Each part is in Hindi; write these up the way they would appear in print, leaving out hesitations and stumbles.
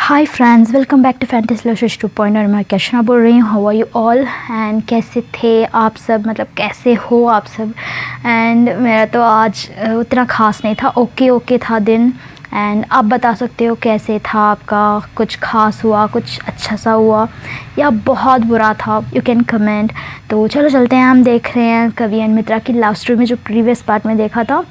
Hi friends, welcome back to fantasy love 2.0 और मैं कृष्णा बोल रही हूँ। How are you all and कैसे थे आप सब, मतलब कैसे हो आप सब। एंड मेरा तो आज उतना ख़ास नहीं था, ओके था दिन। एंड आप बता सकते हो कैसे था आपका, कुछ ख़ास हुआ, कुछ अच्छा सा हुआ या बहुत बुरा था, यू कैन कमेंट। तो चलो चलते हैं, हम देख रहे हैं कवि एंड मित्रा की लव स्टोरी में जो प्रीवियस पार्ट में देखा था।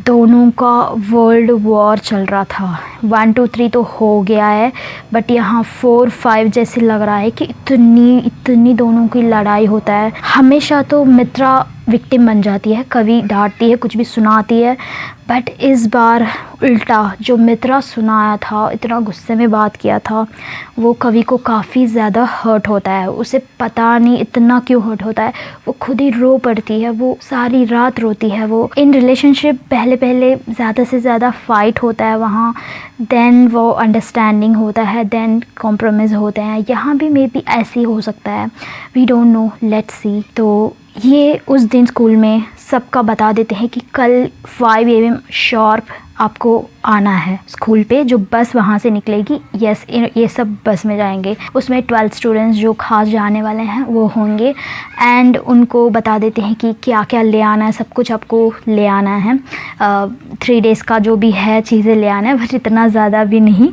दोनों का वर्ल्ड वॉर चल रहा था। 1 2 3 तो हो गया है, बट यहाँ 4 5 जैसे लग रहा है कि इतनी दोनों की लड़ाई होता है। हमेशा तो मित्रा विक्टिम बन जाती है, कवि डांटती है, कुछ भी सुनाती है, बट इस बार उल्टा जो मित्रा सुनाया था, इतना गुस्से में बात किया था, वो कवि को काफ़ी ज़्यादा हर्ट होता है। उसे पता नहीं इतना क्यों हर्ट होता है, वो खुद ही रो पड़ती है, वो सारी रात रोती है। वो इन रिलेशनशिप पहले ज़्यादा से ज़्यादा फाइट होता है वहाँ, देन वो अंडरस्टैंडिंग होता है, देन कॉम्प्रोमाइज़ होते हैं। यहाँ भी मे बी ऐसे ही हो सकता है, we don't know, let's see. तो ये उस दिन स्कूल में सबका बता देते हैं कि कल 5 AM शार्प आपको आना है स्कूल पे, जो बस वहाँ से निकलेगी। यस, ये सब बस में जाएंगे, उसमें 12 स्टूडेंट्स जो खास जाने वाले हैं वो होंगे। एंड उनको बता देते हैं कि क्या क्या ले आना है, सब कुछ आपको ले आना है। 3 डेज़ का जो भी है चीज़ें ले आना है, बट इतना ज़्यादा भी नहीं,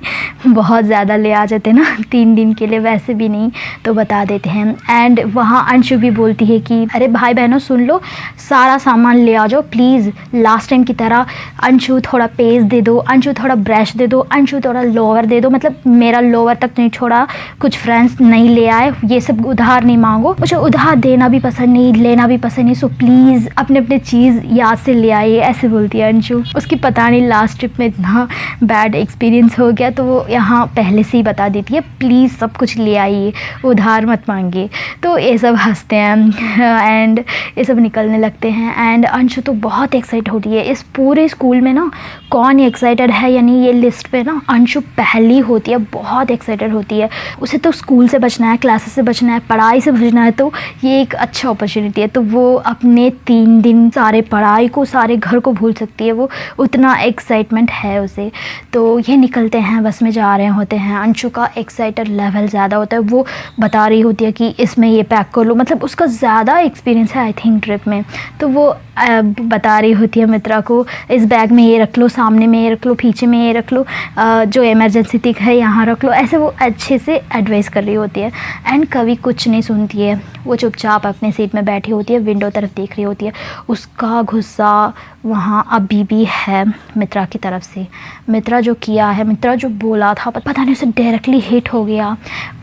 बहुत ज़्यादा ले आ जाते ना 3 दिन के लिए, वैसे भी नहीं, तो बता देते हैं। एंड वहाँ अंशु भी बोलती है कि अरे भाई बहनों सुन लो, सारा सामान ले आ जाओ प्लीज़, लास्ट टाइम की तरह। अंशु थोड़ा पेज दे दो, अंशु थोड़ा ब्रश दे दो, अंशु थोड़ा लोवर दे दो, मतलब मेरा लोवर तक नहीं छोड़ा, कुछ फ्रेंड्स नहीं ले आए, ये सब उधार नहीं मांगो, मुझे उधार देना भी पसंद नहीं, लेना भी पसंद नहीं, सो प्लीज़ अपने अपने चीज़ याद से ले आइए, ऐसे बोलती है अंशु। उसकी पता नहीं लास्ट ट्रिप में इतना बैड एक्सपीरियंस हो गया, तो वो यहाँ पहले से ही बता देती है प्लीज़ सब कुछ ले आइए, उधार मत मांगिए। तो ये सब हंसते हैं एंड ये सब निकलने लगते हैं। एंड अंशु तो बहुत एक्साइट होती है। इस पूरे स्कूल में ना कौन एक्साइटेड है, यानी ये लिस्ट पे ना अंशु पहली होती है, बहुत एक्साइटेड होती है। उसे तो स्कूल से बचना है, क्लासेस से बचना है, पढ़ाई से बचना है, तो ये एक अच्छा अपॉर्चुनिटी है। तो वो अपने 3 दिन सारे पढ़ाई को, सारे घर को भूल सकती है, वो उतना एक्साइटमेंट है उसे। तो ये निकलते हैं, बस में जा रहे होते हैं। अंशु का एक्साइटेड लेवल ज़्यादा होता है, वो बता रही होती है कि इसमें ये पैक कर लो, मतलब उसका ज़्यादा एक्सपीरियंस है आई थिंक ट्रिप में। तो वो बता रही होती है मित्रा को इस बैग में ये रख लो, सामने में ये रख लो, पीछे में ये रख लो, जो इमरजेंसी टिक है यहाँ रख लो, ऐसे वो अच्छे से एडवाइस कर रही होती है। एंड कवि कुछ नहीं सुनती है, वो चुपचाप अपने सीट में बैठी होती है, विंडो तरफ देख रही होती है। उसका गुस्सा वहाँ अभी भी है मित्रा की तरफ से। मित्रा जो किया है, मित्रा जो बोला था, पता नहीं उसे डायरेक्टली हिट हो गया।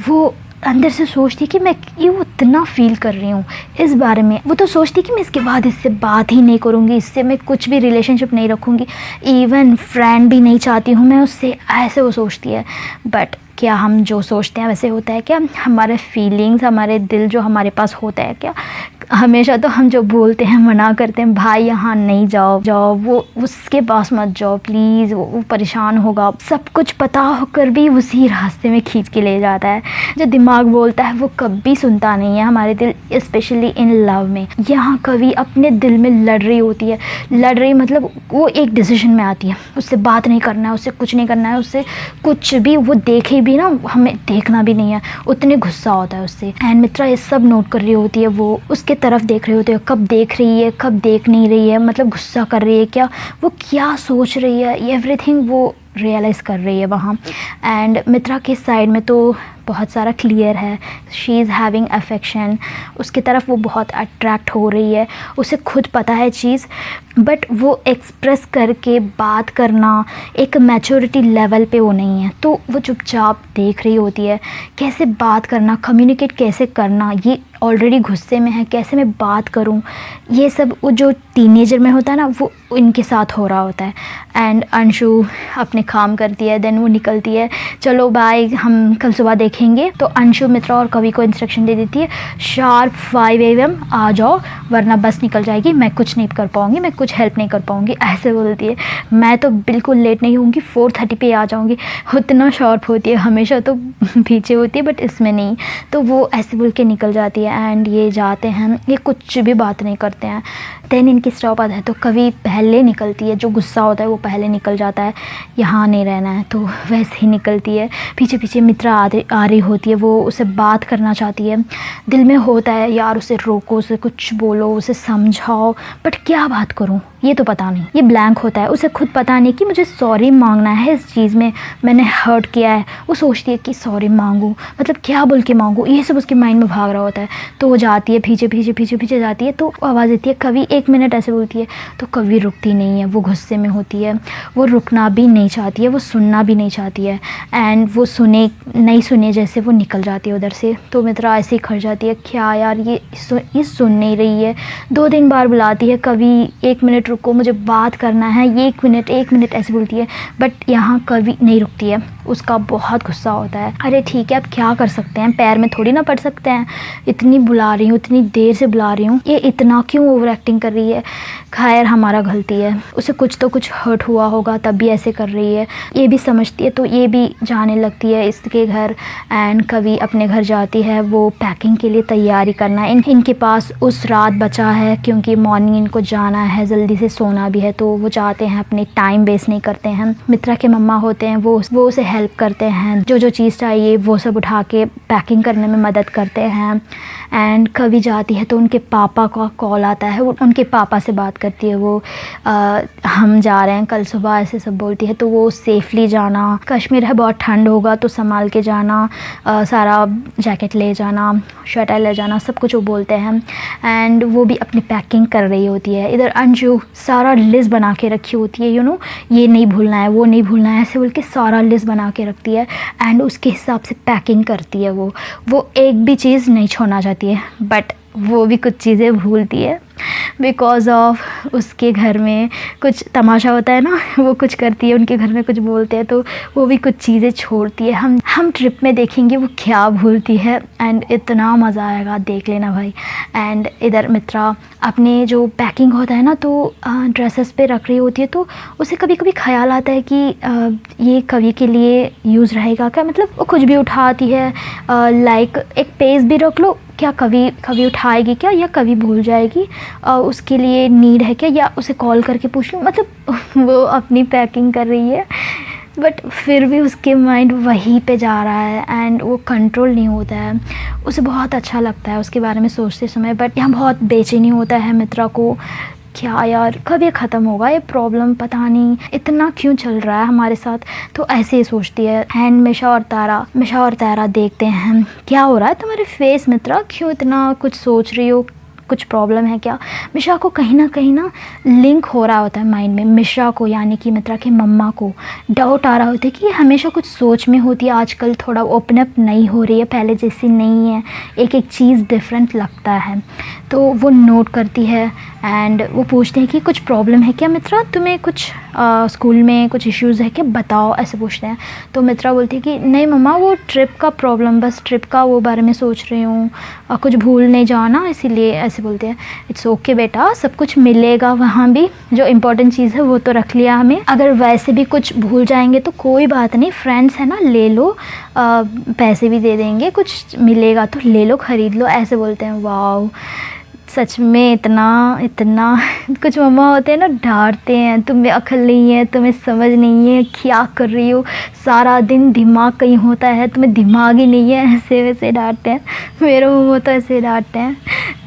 वो अंदर से सोचती कि मैं क्यों इतना फील कर रही हूँ इस बारे में। वो तो सोचती कि मैं इसके बाद इससे बात ही नहीं करूँगी, इससे मैं कुछ भी रिलेशनशिप नहीं रखूँगी, इवन फ्रेंड भी नहीं चाहती हूँ मैं उससे, ऐसे वो सोचती है। बट क्या हम जो सोचते हैं वैसे होता है क्या? हमारे फीलिंग्स, हमारे दिल जो हमारे पास होता है क्या? हमेशा तो हम जो बोलते हैं, मना करते हैं, भाई यहाँ नहीं जाओ, वो उसके पास मत जाओ प्लीज़, वो परेशान होगा, सब कुछ पता होकर भी उसी रास्ते में खींच के ले जाता है। जो दिमाग बोलता है वो कभी सुनता नहीं है, हमारे दिल, स्पेशली इन लव में। यहाँ कवि अपने दिल में लड़ रही होती है, लड़ रही मतलब वो एक डिसीजन में आती है, उससे बात नहीं करना है, उससे कुछ नहीं करना है, उससे कुछ भी, वो देखे भी ना, हमें देखना भी नहीं है, उतने गुस्सा होता है उससे। एंड मित्रा ये सब नोट कर रही होती है, वो उसके तरफ देख रही होती है, कब देख रही है, कब देख नहीं रही है, मतलब गुस्सा कर रही है क्या, वो क्या सोच रही है, एवरीथिंग वो रियलाइज़ कर रही है वहाँ। एंड मित्रा के साइड में तो बहुत सारा क्लियर है, शी इज़ हैविंग अफेक्शन, उसकी तरफ वो बहुत अट्रैक्ट हो रही है, उसे खुद पता है चीज़, बट वो एक्सप्रेस करके बात करना एक मैच्योरिटी लेवल पे वो नहीं है। तो वो चुपचाप देख रही होती है, कैसे बात करना, कम्युनिकेट कैसे करना, ये ऑलरेडी गुस्से में है, कैसे मैं बात करूं, ये सब वो जो टीनेजर में होता है ना, वो इनके साथ हो रहा होता है। एंड अंशु अपने काम करती है, देन वो निकलती है, चलो बाय, हम कल सुबह देखेंगे। तो अंशु मित्रा और कवि को इंस्ट्रक्शन दे देती है, शार्प 5 AM आ जाओ, वरना बस निकल जाएगी, मैं कुछ नहीं कर पाऊँगी, मैं कुछ हेल्प नहीं कर पाऊँगी, ऐसे बोलती है। मैं तो बिल्कुल लेट नहीं होंगी, 4:30 पे आ जाऊँगी। उतना शार्प होती है, हमेशा तो पीछे होती है, बट इसमें नहीं। तो वो ऐसे बोल के निकल जाती है। एंड ये जाते हैं, ये कुछ भी बात नहीं करते हैं। देन इनकी स्टॉप आता है तो कभी पहले निकलती है, जो गुस्सा होता है वो पहले निकल जाता है, यहाँ नहीं रहना है, तो वैसे ही निकलती है। पीछे पीछे मित्रा आ रही होती है, वो उसे बात करना चाहती है, दिल में होता है यार उसे रोको, उसे कुछ बोलो, उसे समझाओ, बट क्या बात करूँ ये तो पता नहीं। ये ब्लैंक होता है, उसे खुद पता नहीं कि मुझे सॉरी मांगना है इस चीज़ में, मैंने हर्ट किया है। वो सोचती है कि सॉरी मांगूँ, मतलब क्या बोल के मांगूँ, ये सब उसके माइंड में भाग रहा होता है। तो वो जाती है पीछे पीछे पीछे पीछे जाती है, तो आवाज़ देती है कभी 1 मिनट ऐसे बोलती है, तो कभी रुकती नहीं है। वो गुस्से में होती है, वो रुकना भी नहीं चाहती है, वो सुनना भी नहीं चाहती है, एंड वो नहीं सुने जैसे वो निकल जाती है उधर से। तो मित्रा ऐसे ही खड़ जाती है, क्या यार ये सुन नहीं रही है, 2-3 बार बुलाती है, कभी 1 मिनट रुको मुझे बात करना है, 1 मिनट ऐसे बोलती है, बट यहाँ कभी नहीं रुकती है। उसका बहुत गुस्सा होता है, अरे ठीक है अब क्या कर सकते हैं, पैर में थोड़ी ना पड़ सकते हैं, इतनी बुला रही हूँ, इतनी देर से बुला रही हूँ, ये इतना क्यों ओवर एक्टिंग कर रही है। खैर हमारा गलती है, उसे कुछ तो कुछ हर्ट हुआ होगा तभी ऐसे कर रही है, ये भी समझती है। तो ये भी जाने लगती है इसके घर, एंड कभी अपने घर जाती है, वो पैकिंग के लिए तैयारी करना है। इनके पास उस रात बचा है क्योंकि मॉर्निंग इनको जाना है, जल्दी से सोना भी है, तो वो चाहते हैं अपने टाइम वेस्ट नहीं करते हैं। मित्रा के मम्मा होते हैं, वो उसे हेल्प करते हैं, जो चीज़ चाहिए वो सब उठा के पैकिंग करने में मदद करते हैं। एंड कभी जाती है तो उनके पापा का कॉल आता है, वो उनके पापा से बात करती है, वो हम जा रहे हैं कल सुबह ऐसे सब बोलती है। तो वो सेफली जाना, कश्मीर है बहुत ठंड होगा तो संभाल के जाना, सारा जैकेट ले जाना, स्वेटर ले जाना, सब कुछ वो बोलते हैं। एंड वो भी अपनी पैकिंग कर रही होती है। इधर अंजू सारा लिस्ट बना के रखी होती है, ये नहीं भूलना है, वो नहीं भूलना है, ऐसे बोल के सारा लिस्ट बना के रखती है, एंड उसके हिसाब से पैकिंग करती है। वो एक भी चीज़ नहीं छोड़ना चाहती है, बट वो भी कुछ चीज़ें भूलती है बिकॉज़ ऑफ उसके घर में कुछ तमाशा होता है ना, वो कुछ करती है, उनके घर में कुछ बोलते हैं तो वो भी कुछ चीज़ें छोड़ती है। हम ट्रिप में देखेंगे वो क्या भूलती है, एंड इतना मज़ा आएगा, देख लेना भाई। एंड इधर मित्रा अपने जो पैकिंग होता है ना तो ड्रेसेस पे रख रही होती है, तो उसे कभी कभी ख्याल आता है कि ये कभी के लिए यूज़ रहेगा क्या, मतलब वो कुछ भी उठाती है, लाइक एक पेज भी रख लो, क्या कभी उठाएगी क्या, या कभी भूल जाएगी, उसके लिए नीड है क्या, या उसे कॉल करके पूछ लूँ, मतलब वो अपनी पैकिंग कर रही है बट फिर भी उसके माइंड वहीं पे जा रहा है, एंड वो कंट्रोल नहीं होता है। उसे बहुत अच्छा लगता है उसके बारे में सोचते समय, बट यहाँ बहुत बेचैनी होता है मित्रा को, क्या यार कब ये ख़त्म होगा ये प्रॉब्लम, पता नहीं इतना क्यों चल रहा है हमारे साथ। तो ऐसे ही सोचती है। एंड मिशा और तारा देखते हैं, क्या हो रहा है तुम्हारे फेस मित्रा, क्यों इतना कुछ सोच रही हो, कुछ प्रॉब्लम है क्या। मिश्रा को कहीं ना लिंक हो रहा होता है माइंड में, मिश्रा को यानी कि मित्रा के मम्मा को डाउट आ रहा होता है कि हमेशा कुछ सोच में होती है, आजकल थोड़ा ओपन अप नहीं हो रही है, पहले जैसी नहीं है, एक चीज़ डिफरेंट लगता है। तो वो नोट करती है एंड वो पूछते हैं कि कुछ प्रॉब्लम है क्या मित्रा, तुम्हें कुछ स्कूल में कुछ इश्यूज़ है क्या, बताओ, ऐसे पूछते हैं। तो मित्रा बोलती है कि नहीं मम्मा, वो ट्रिप का प्रॉब्लम, बस ट्रिप का वो बारे में सोच रही हूँ, कुछ भूल नहीं जाना इसीलिए, ऐसे बोलते हैं। इट्स ओके बेटा, सब कुछ मिलेगा वहाँ भी, जो इम्पोर्टेंट चीज़ है वो तो रख लिया हमें, अगर वैसे भी कुछ भूल जाएंगे तो कोई बात नहीं, फ्रेंड्स है ना, ले लो, पैसे भी दे देंगे, कुछ मिलेगा तो ले लो, ख़रीद लो, ऐसे बोलते हैं। वाओ, सच में इतना कुछ मम्मा होते हैं ना, डांटते हैं, तुम्हें अकल नहीं है, तुम्हें समझ नहीं है, क्या कर रही हो, सारा दिन दिमाग कहीं होता है, तुम्हें दिमाग ही नहीं है, ऐसे वैसे डांटते हैं। मेरे मम्मा तो ऐसे डांटते हैं।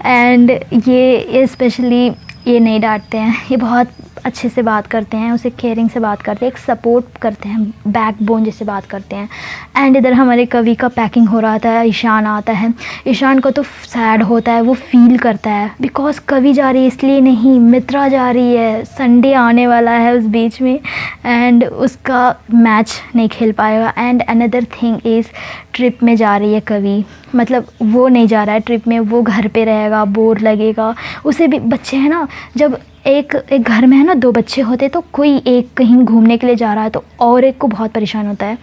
एंड ये स्पेशली ये नहीं डांटते हैं, ये बहुत अच्छे से बात करते हैं, उसे केयरिंग से बात करते हैं, एक सपोर्ट करते हैं, बैकबोन जैसे बात करते हैं। एंड इधर हमारे कवि का पैकिंग हो रहा था, ईशान आता है। ईशान को तो सैड होता है, वो फील करता है बिकॉज कवि जा रही है इसलिए नहीं, मित्रा जा रही है, संडे आने वाला है उस बीच में, एंड उसका मैच नहीं खेल पाएगा। And another thing is trip में जा रही है कवि, मतलब वो नहीं जा रहा है ट्रिप में, वो घर पे रहेगा, बोर लगेगा उसे भी। बच्चे हैं ना, जब एक घर में है ना 2 बच्चे होते, तो कोई एक कहीं घूमने के लिए जा रहा है तो और एक को बहुत परेशान होता है।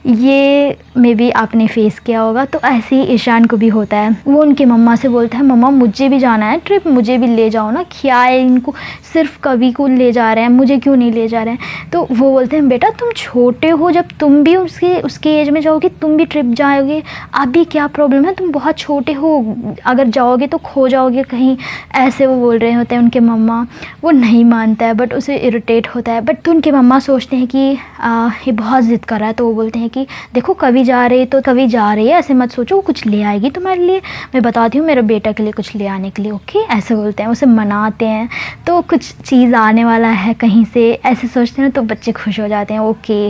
ये मे बी आपने फेस किया होगा। तो ऐसे ही ईशान को भी होता है। वो उनकी मम्मा से बोलता है, मम्मा मुझे भी जाना है ट्रिप, मुझे भी ले जाओ ना, क्या है इनको, सिर्फ कवि को ले जा रहे हैं, मुझे क्यों नहीं ले जा रहे हैं। तो वो बोलते हैं, बेटा तुम छोटे हो, जब तुम भी उसके एज में जाओगे तुम भी ट्रिप जाओगे, अभी क्या प्रॉब्लम है, तुम बहुत छोटे हो, अगर जाओगे तो खो जाओगे कहीं, ऐसे वो बोल रहे होते हैं उनके मम्मा। वो नहीं मानता है बट उसे इरिटेट होता है। बट तो उनके मम्मा सोचते हैं कि ये बहुत ज़िद कर रहा है, तो वो बोलते हैं कि देखो कवि जा रही है तो कवि जा रही है, ऐसे मत सोचो, वो कुछ ले आएगी तुम्हारे लिए, मैं बताती हूँ मेरे बेटा के लिए कुछ ले आने के लिए, ओके, ऐसे बोलते हैं। उसे मनाते हैं तो कुछ चीज़ आने वाला है कहीं से, ऐसे सोचते हैं तो बच्चे खुश हो जाते हैं। ओके,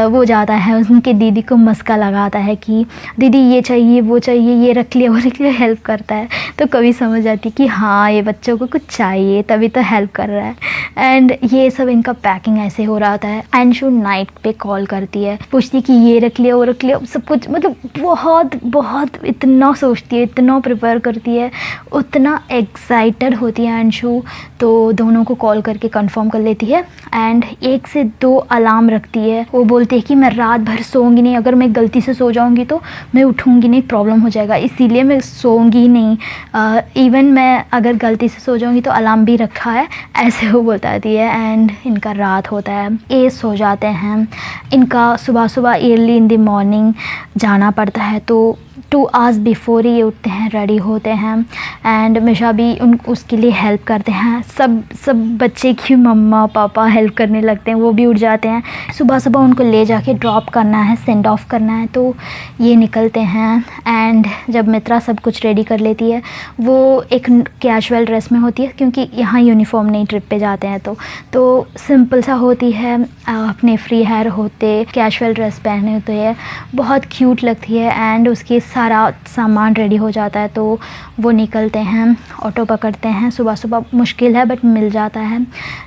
वो जाता है, उनके दीदी को मस्का लगाता है कि दीदी ये चाहिए वो चाहिए, ये रख लिया वो रख लिया, हेल्प करता है। तो कवि समझ जाती कि हाँ ये बच्चों को कुछ चाहिए तभी तो हेल्प कर रहा है। एंड ये सब इनका पैकिंग ऐसे हो रहा था। अंशु नाइट पे कॉल करती है, पूछती कि ये रख लिया वो रख लिया, सब कुछ, मतलब बहुत बहुत इतना सोचती है, इतना प्रिपेयर करती है, उतना एक्साइटेड होती है अंशु। तो दोनों को कॉल करके कंफर्म कर लेती है एंड 1 से 2 अलार्म रखती है। वो बोलती है कि मैं रात भर सोऊंगी नहीं, अगर मैं गलती से सो जाऊंगी तो मैं उठूंगी नहीं, प्रॉब्लम हो जाएगा, इसीलिए मैं सोऊंगी ही नहीं। इवन मैं अगर गलती से सो जाऊंगी तो अलार्म भी रखा है, ऐसे वो बताती है। एंड इनका रात होता है, ये सो जाते हैं। इनका सुबह सुबह अर्ली इन द मॉर्निंग जाना पड़ता है, तो 2 आवर्स बिफोर ही उठते हैं, रेडी होते हैं। एंड मिशा भी उसके लिए हेल्प करते हैं। सब बच्चे की मम्मा पापा हेल्प करने लगते हैं, वो भी उठ जाते हैं। सुबह सुबह उनको ले जाके ड्रॉप करना है, सेंड ऑफ करना है, तो ये निकलते हैं। एंड जब मित्रा सब कुछ रेडी कर लेती है, वो एक कैजुअल ड्रेस में होती है क्योंकि यहाँ यूनिफॉर्म नहीं, ट्रिप पे जाते हैं तो सिंपल सा होती है, अपने फ्री हेयर होते, कैजुअल ड्रेस पहने होते हैं, बहुत क्यूट लगती है। एंड उसकी सारा सामान रेडी हो जाता है, तो वो निकलते हैं, ऑटो पकड़ते हैं। सुबह सुबह मुश्किल है बट मिल जाता है,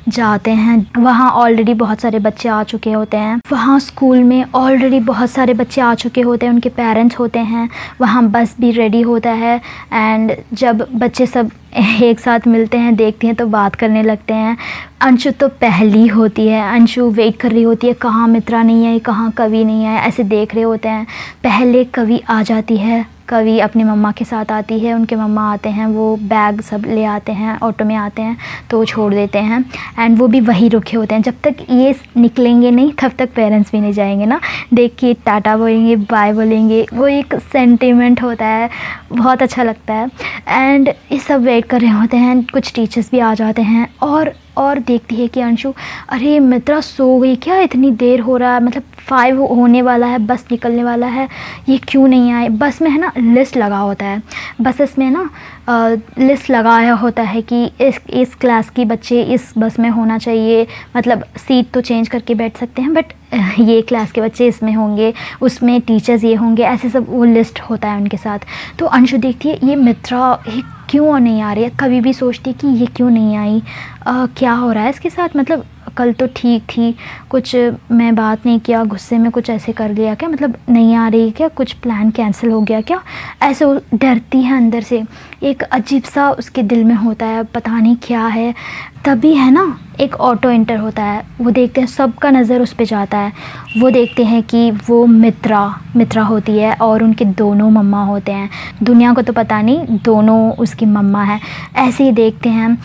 जाते हैं। वहाँ ऑलरेडी बहुत सारे बच्चे आ चुके होते हैं, वहाँ स्कूल में ऑलरेडी बहुत सारे बच्चे आ चुके होते हैं, उनके पेरेंट्स होते हैं, वहाँ बस भी रेडी होता है। एंड जब बच्चे सब एक साथ मिलते हैं, देखते हैं तो बात करने लगते हैं। अंशु तो पहली होती है, अंशु वेट कर रही होती है, कहाँ मित्रा नहीं आई, कहाँ कवि नहीं आया, ऐसे देख रहे होते हैं। पहले कवि आ जाती है, कवि अपनी मम्मा के साथ आती है, उनके मम्मा आते हैं, वो बैग सब ले आते हैं, ऑटो में आते हैं तो छोड़ देते हैं। एंड वो भी वहीं रुके होते हैं, जब तक ये निकलेंगे नहीं तब तक पेरेंट्स भी नहीं जाएंगे ना, देख के टाटा बोलेंगे, बाय बोलेंगे, वो एक सेंटिमेंट होता है, बहुत अच्छा लगता है। एंड ये सब वेट कर रहे होते हैं, कुछ टीचर्स भी आ जाते हैं और देखती है कि अंशु, अरे मित्रा सो गई क्या, इतनी देर हो रहा है, मतलब 5 होने वाला है, बस निकलने वाला है, ये क्यों नहीं आए। बस में है ना लिस्ट लगा होता है, बसेस में ना लिस्ट लगाया होता है कि इस क्लास की बच्चे इस बस में होना चाहिए, मतलब सीट तो चेंज करके बैठ सकते हैं बट ये क्लास के बच्चे इसमें होंगे, उसमें टीचर्स ये होंगे, ऐसे सब वो लिस्ट होता है उनके साथ। तो अंशु देखती है ये मित्रा ये क्यों नहीं आ रही है, कभी भी सोचती कि ये क्यों नहीं आई, क्या हो रहा है इसके साथ, मतलब कल तो ठीक थी, कुछ मैं बात नहीं किया, गुस्से में कुछ ऐसे कर लिया क्या, मतलब नहीं आ रही क्या, कुछ प्लान कैंसिल हो गया क्या, ऐसे वो डरती है अंदर से, एक अजीब सा उसके दिल में होता है, पता नहीं क्या है। तभी है ना एक ऑटो एंटर होता है, वो देखते हैं, सबका नज़र उस पे जाता है, वो देखते हैं कि वो मित्रा होती है और उनके दोनों मम्मा होते हैं। दुनिया को तो पता नहीं दोनों उसकी मम्मा है, ऐसे ही देखते हैं।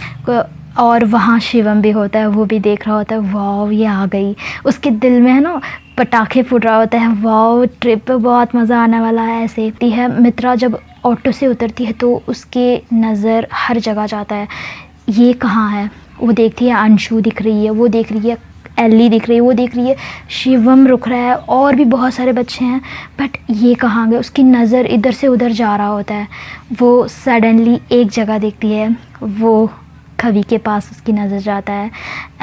और वहाँ शिवम भी होता है, वो भी देख रहा होता है, वाह ये आ गई, उसके दिल में है ना पटाखे फूट रहा होता है, वाह ट्रिप पे बहुत मज़ा आने वाला है। ऐसे ही है मित्रा जब ऑटो से उतरती है तो उसके नज़र हर जगह जाता है, ये कहाँ है, वो देखती है अंशु दिख रही है, वो देख रही है एली दिख रही है, वो देख रही है शिवम रुक रहा है, और भी बहुत सारे बच्चे हैं, बट ये कहाँ गए, उसकी नज़र इधर से उधर जा रहा होता है। वो सडनली एक जगह देखती है, वो कवि के पास उसकी नज़र जाता है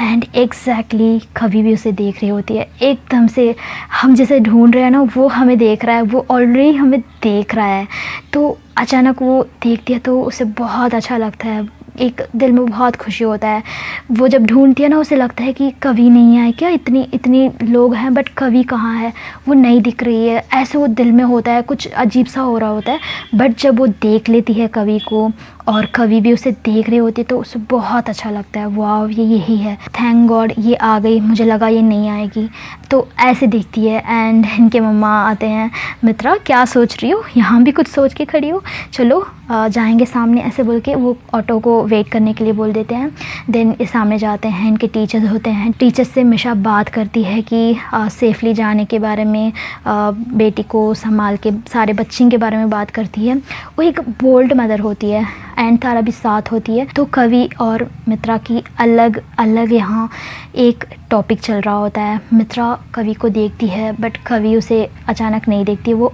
एंड एग्जैक्टली कवि भी उसे देख रही होती है। एकदम से हम जैसे ढूंढ रहे हैं ना, वो हमें देख रहा है, वो ऑलरेडी हमें देख रहा है। तो अचानक वो देखती है तो उसे बहुत अच्छा लगता है, एक दिल में बहुत खुशी होता है। वो जब ढूंढती है ना, उसे लगता है कि कवि नहीं आए क्या, इतनी लोग हैं बट कवि कहाँ है, वो नहीं दिख रही है, ऐसे वो दिल में होता है, कुछ अजीब सा हो रहा होता है। बट जब वो देख लेती है कवि को और कवि भी उसे देख रही होती है तो उसे बहुत अच्छा लगता है, वाह ये यही है, थैंक गॉड ये आ गई, मुझे लगा ये नहीं आएगी। तो ऐसे देखती है एंड इनके मम्मा आते हैं, मित्रा क्या सोच रही हो, यहाँ भी कुछ सोच के खड़ी हो, चलो जाएंगे सामने, ऐसे बोल के वो ऑटो को वेट करने के लिए बोल देते हैं। देन इस सामने जाते हैं, इनके टीचर्स होते हैं, टीचर्स से मिशा बात करती है कि सेफली जाने के बारे में, बेटी को संभाल के सारे बच्चों के बारे में बात करती है। वो एक बोल्ड मदर होती है एंड तारा भी साथ होती है। तो कवि और मित्रा की अलग अलग यहाँ एक टॉपिक चल रहा होता है। मित्रा कवि को देखती है बट कवि उसे अचानक नहीं देखती, वो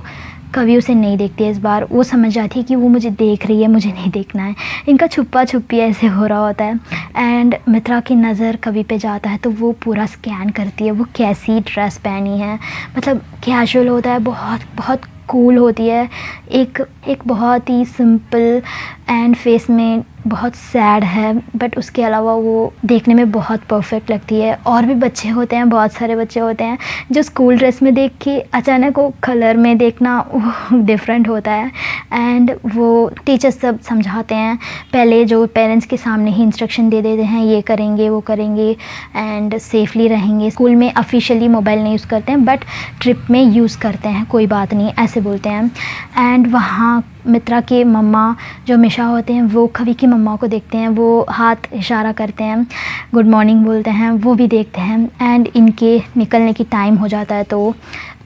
कवि उसे नहीं देखती है। इस बार वो समझ जाती है कि वो मुझे देख रही है, मुझे नहीं देखना है। इनका छुपा छुपी ऐसे हो रहा होता है एंड मित्रा की नज़र कवि पे जाता है तो वो पूरा स्कैन करती है, वो कैसी ड्रेस पहनी है, मतलब कैजुअल होता है, बहुत बहुत कूल होती है, एक बहुत ही सिंपल एंड फेस में बहुत सैड है बट उसके अलावा वो देखने में बहुत परफेक्ट लगती है। और भी बच्चे होते हैं, बहुत सारे बच्चे होते हैं जो स्कूल ड्रेस में देख के अचानक वो कलर में देखना वो डिफरेंट होता है एंड वो टीचर्स सब समझाते हैं, पहले जो पेरेंट्स के सामने ही इंस्ट्रक्शन दे देते हैं, ये करेंगे वो करेंगे एंड सेफली रहेंगे। स्कूल में ऑफिशियली मोबाइल नहीं यूज़ करते हैं बट ट्रिप में यूज़ करते हैं, कोई बात नहीं ऐसे बोलते हैं। एंड वहाँ मित्रा के मम्मा जो मिशा होते हैं वो कवि की मम्मा को देखते हैं, वो हाथ इशारा करते हैं, गुड मॉर्निंग बोलते हैं, वो भी देखते हैं एंड इनके निकलने की टाइम हो जाता है। तो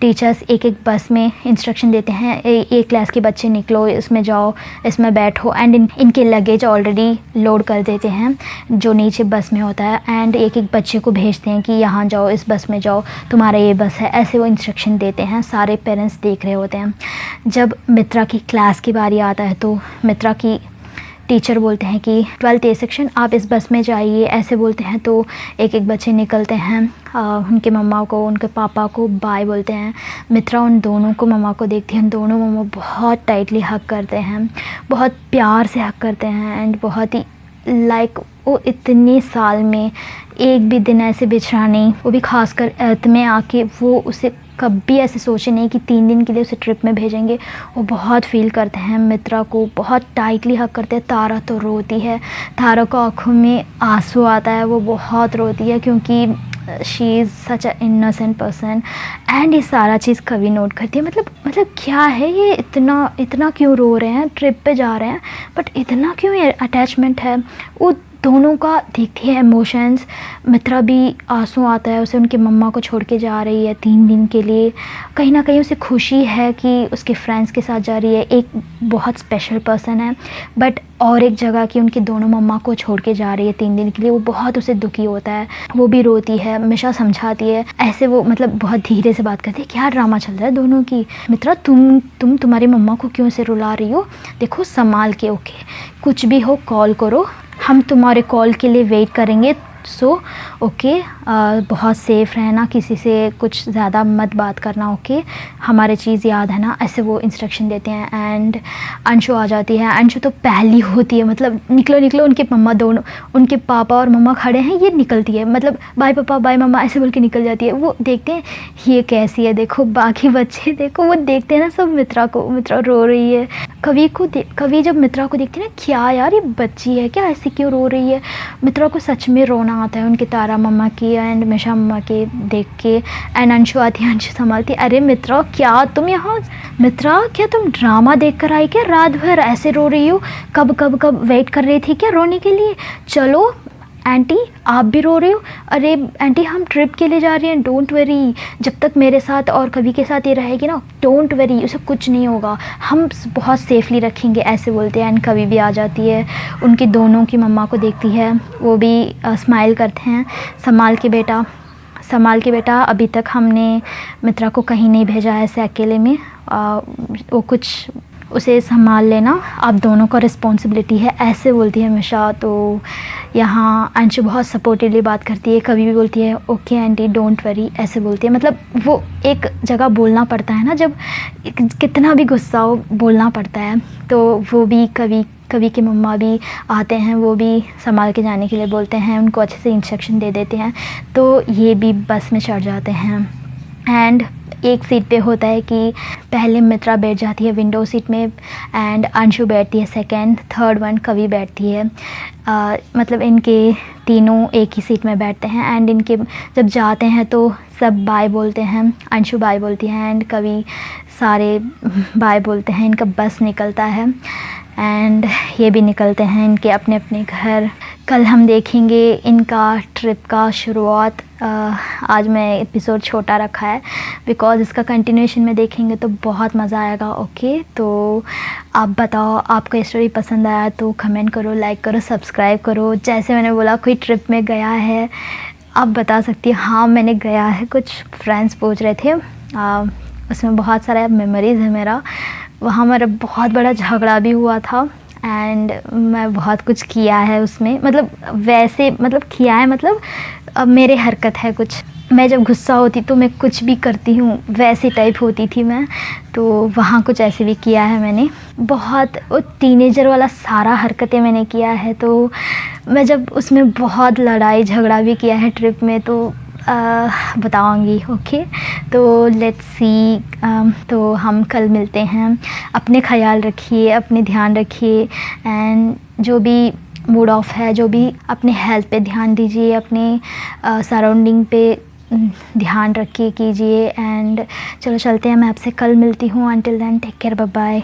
टीचर्स एक एक बस में इंस्ट्रक्शन देते हैं, एक क्लास के बच्चे निकलो, इसमें जाओ, इसमें बैठो एंड इनके लगेज ऑलरेडी लोड कर देते हैं जो नीचे बस में होता है एंड एक एक बच्चे को भेजते हैं कि यहाँ जाओ, इस बस में जाओ, तुम्हारा ये बस है, ऐसे वो इंस्ट्रक्शन देते हैं। सारे पेरेंट्स देख रहे होते हैं। जब मित्रा की क्लास की बारी आता है तो मित्रा की टीचर बोलते हैं कि 12th A सेक्शन आप इस बस में जाइए, ऐसे बोलते हैं। तो एक एक बच्चे निकलते हैं, उनके मम्मा को, उनके पापा को बाय बोलते हैं। मित्रा उन दोनों को मम्मा को देखती है, उन दोनों मम्मा बहुत टाइटली हग करते हैं, बहुत प्यार से हग करते हैं एंड बहुत ही लाइक वो इतने साल में एक भी दिन ऐसे बिछड़ा नहीं, वो भी खासकर अर्थ में आके वो उसे कभी ऐसे सोचे नहीं कि 3 दिन के लिए उसे ट्रिप में भेजेंगे। वो बहुत फील करते हैं, मित्रा को बहुत टाइटली हग करते हैं। तारा तो रोती है, तारा को आँखों में आंसू आता है, वो बहुत रोती है क्योंकि she is such a innocent person and ये सारा चीज़ कवि नोट करती है। मतलब क्या है ये, इतना क्यों रो रहे हैं, ट्रिप पे जा रहे हैं बट इतना क्यों ये अटैचमेंट है। वो दोनों का देखती है इमोशंस। मित्रा भी आंसू आता है, उसे उनके मम्मा को छोड़ के जा रही है 3 दिन के लिए। कहीं ना कहीं उसे खुशी है कि उसके फ्रेंड्स के साथ जा रही है, एक बहुत स्पेशल पर्सन है बट और एक जगह की उनकी दोनों मम्मा को छोड़ के जा रही है 3 दिन के लिए। वो बहुत उसे दुखी होता है, वो भी रोती है, मिशा समझाती है, ऐसे वो मतलब बहुत धीरे से बात करती है। क्या ड्रामा चल रहा है दोनों की, मित्रा तुम्हारी मम्मा को क्यों से रुला रही हो, देखो संभाल के, ओके कुछ भी हो कॉल करो, हम तुम्हारे कॉल के लिए वेट करेंगे। सो ओके, बहुत सेफ़ रहना, किसी से कुछ ज़्यादा मत बात करना, ओके हमारे चीज़ याद है ना, ऐसे वो इंस्ट्रक्शन देते हैं। एंड अंशु आ जाती है, अंशु तो पहली होती है, मतलब निकलो, उनके मम्मा दोनों, उनके पापा और मम्मा खड़े हैं, ये निकलती है, मतलब बाय पापा बाय मम्मा ऐसे बोल के निकल जाती है। वो देखते हैं ये कैसी है, देखो बाकी बच्चे देखो, वो देखते हैं ना सब मित्रा को, मित्रा रो रही है। कवि जब मित्रा को देखती है ना, क्या यार ये बच्ची है क्या, ऐसे क्यों रो रही है। मित्रा को सच में रोना आता है उनकी तारा मम्मा की एंड मिशा मम्मा के देख के। एंड अंशु आती है, अंशु संभालती, अरे मित्रा क्या तुम यहाँ, मित्रा क्या तुम ड्रामा देख कर आई क्या, रात भर ऐसे रो रही हो, कब वेट कर रही थी क्या रोने के लिए। चलो आंटी आप भी रो रहे हो, अरे आंटी हम ट्रिप के लिए जा रही हैं, डोंट वरी, जब तक मेरे साथ और कवि के साथ ये रहेगी ना, डोंट वरी, उसे कुछ नहीं होगा, हम बहुत सेफली रखेंगे, ऐसे बोलते हैं। एंड कवि भी आ जाती है, उनकी दोनों की मम्मा को देखती है, वो भी स्माइल करते हैं, संभाल के बेटा, अभी तक हमने मित्रा को कहीं नहीं भेजा है ऐसे अकेले में, वो कुछ उसे संभाल लेना, आप दोनों का रिस्पॉन्सिबिलिटी है, ऐसे बोलती है मिशा। तो यहाँ अंशु बहुत सपोर्टिवली बात करती है, कभी भी बोलती है ओके आंटी डोंट वरी, ऐसे बोलती है। मतलब वो एक जगह बोलना पड़ता है ना, जब कितना भी गुस्सा हो बोलना पड़ता है। तो वो भी कवि के मम्मा भी आते हैं, वो भी संभाल के जाने के लिए बोलते हैं, उनको अच्छे से इंस्ट्रक्शन दे देते हैं। तो ये भी बस में चढ़ जाते हैं एंड एक सीट पे होता है कि पहले मित्रा बैठ जाती है विंडो सीट में एंड अंशु बैठती है सेकंड, थर्ड वन कवि बैठती है। मतलब इनके तीनों एक ही सीट में बैठते हैं एंड इनके जब जाते हैं तो सब बाय बोलते हैं। अंशु बाय बोलती है एंड कवि सारे बाय बोलते हैं। इनका बस निकलता है एंड ये भी निकलते हैं इनके अपने अपने घर। कल हम देखेंगे इनका ट्रिप का शुरुआत। आज मैं एपिसोड छोटा रखा है बिकॉज़ इसका कंटिन्यूएशन में देखेंगे तो बहुत मज़ा आएगा। ओके, तो आप बताओ आपको स्टोरी पसंद आया तो कमेंट करो, लाइक करो, सब्सक्राइब करो। जैसे मैंने बोला कोई ट्रिप में गया है आप बता सकती हैं। हाँ मैंने गया है, कुछ फ्रेंड्स पूछ रहे थे। उसमें बहुत सारा मेमोरीज़ है मेरा। वहाँ मेरा बहुत बड़ा झगड़ा भी हुआ था एंड मैं बहुत कुछ किया है उसमें, मतलब वैसे मतलब किया है, मतलब मेरे हरकत है कुछ। मैं जब गुस्सा होती तो मैं कुछ भी करती हूँ वैसी टाइप होती थी मैं, तो वहाँ कुछ ऐसे भी किया है मैंने। बहुत वो टीनेजर वाला सारा हरकतें मैंने किया है। तो मैं जब उसमें बहुत लड़ाई झगड़ा भी किया है ट्रिप में तो बताऊंगी। ओके, तो लेट्स सी। तो हम कल मिलते हैं। अपने ख्याल रखिए, अपने ध्यान रखिए एंड जो भी मूड ऑफ है, जो भी अपने हेल्थ पे ध्यान दीजिए, अपने सराउंडिंग पे ध्यान रखिए कीजिए एंड चलो चलते हैं। मैं आपसे कल मिलती हूँ। Until then take care, bye bye.